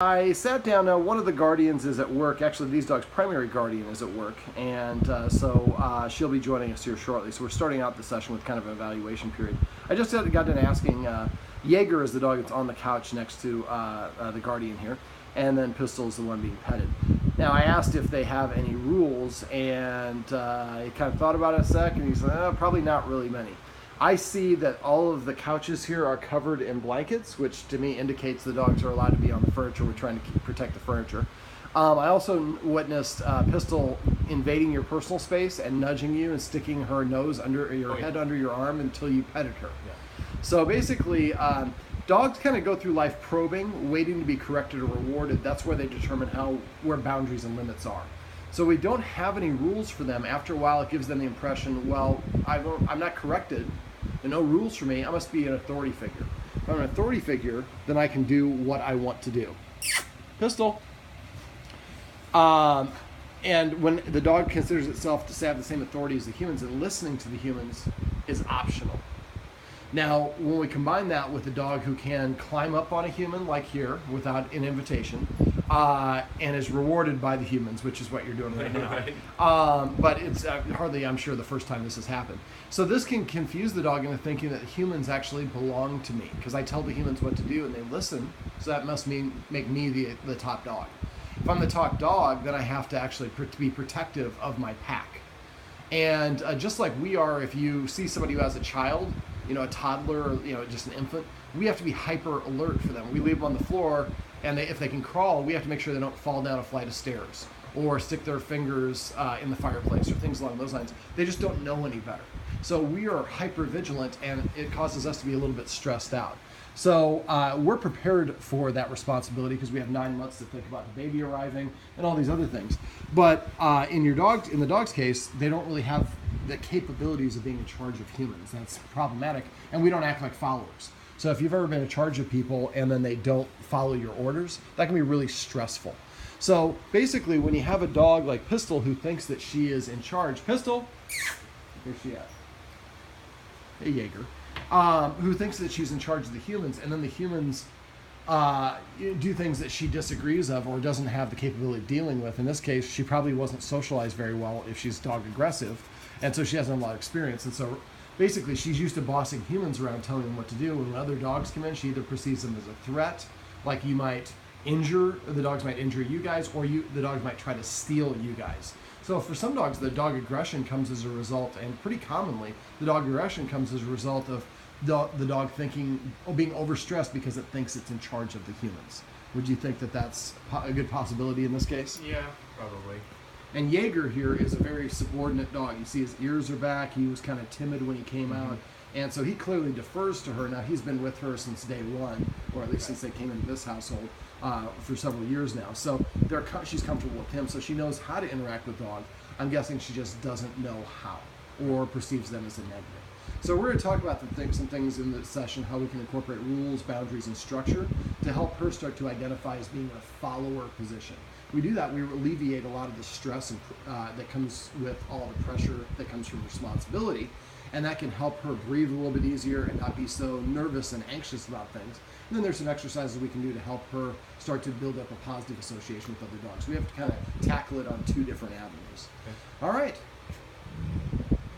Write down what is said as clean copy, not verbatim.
I sat down. Now, one of the guardians is at work. Actually, these dogs' primary guardian is at work, and so she'll be joining us here shortly. So we're starting out the session with kind of an evaluation period. I just got done asking. Jagger is the dog that's on the couch next to the guardian here, and then Pistol is the one being petted. Now, I asked if they have any rules, and he kind of thought about it a sec, and he said, probably not really many. I see that all of the couches here are covered in blankets, which to me indicates the dogs are allowed to be on the furniture. We're trying to protect the furniture. I also witnessed Pistol invading your personal space and nudging you and sticking her nose under your head under your arm until you petted her. Yeah. So basically, dogs kind of go through life probing, waiting to be corrected or rewarded. That's where they determine where boundaries and limits are. So we don't have any rules for them. After a while, it gives them the impression, well, I'm not corrected. There are no rules for me. I must be an authority figure. If I'm an authority figure, then I can do what I want to do. Pistol. And when the dog considers itself to have the same authority as the humans, and listening to the humans is optional. Now, when we combine that with a dog who can climb up on a human, like here, without an invitation, and is rewarded by the humans, which is what you're doing right now. Right. But it's hardly, I'm sure, the first time this has happened. So this can confuse the dog into thinking that humans actually belong to me, because I tell the humans what to do and they listen, so that must make me the top dog. If I'm the top dog, then I have to actually be protective of my pack. And just like we are, if you see somebody who has a child, a toddler, or just an infant, we have to be hyper alert for them. We leave them on the floor, and if they can crawl, we have to make sure they don't fall down a flight of stairs or stick their fingers in the fireplace or things along those lines. They just don't know any better. So we are hyper vigilant, and it causes us to be a little bit stressed out. So we're prepared for that responsibility because we have 9 months to think about the baby arriving and all these other things. But in the dog's case, they don't really have the capabilities of being in charge of humans. That's problematic, and we don't act like followers. So if you've ever been in charge of people and then they don't follow your orders, that can be really stressful. So basically, when you have a dog like Pistol who thinks that she is in charge, Pistol, where's she at? Hey, Jagger. Who thinks that she's in charge of the humans, and then the humans do things that she disagrees of or doesn't have the capability of dealing with. In this case, she probably wasn't socialized very well if she's dog aggressive, and so she hasn't a lot of experience. And so basically, she's used to bossing humans around, telling them what to do. When other dogs come in, she either perceives them as a threat, like the dogs might injure you guys, or the dogs might try to steal you guys. So for some dogs, the dog aggression comes as a result, and pretty commonly, the dog aggression comes as a result of the dog being overstressed because it thinks it's in charge of the humans. Would you think that that's a good possibility in this case? Yeah, probably. And Jagger here is a very subordinate dog. You see his ears are back. He was kind of timid when he came out. And so he clearly defers to her. Now, he's been with her since day one, or at least since they came into this household for several years now. So she's comfortable with him, so she knows how to interact with dog. I'm guessing she just doesn't know how or perceives them as a negative. So we're going to talk about some things in this session, how we can incorporate rules, boundaries, and structure to help her start to identify as being a follower position. We do that, we alleviate a lot of the stress that comes with all the pressure that comes from responsibility, and that can help her breathe a little bit easier and not be so nervous and anxious about things. And then there's some exercises we can do to help her start to build up a positive association with other dogs. We have to kind of tackle it on two different avenues. Okay. All right.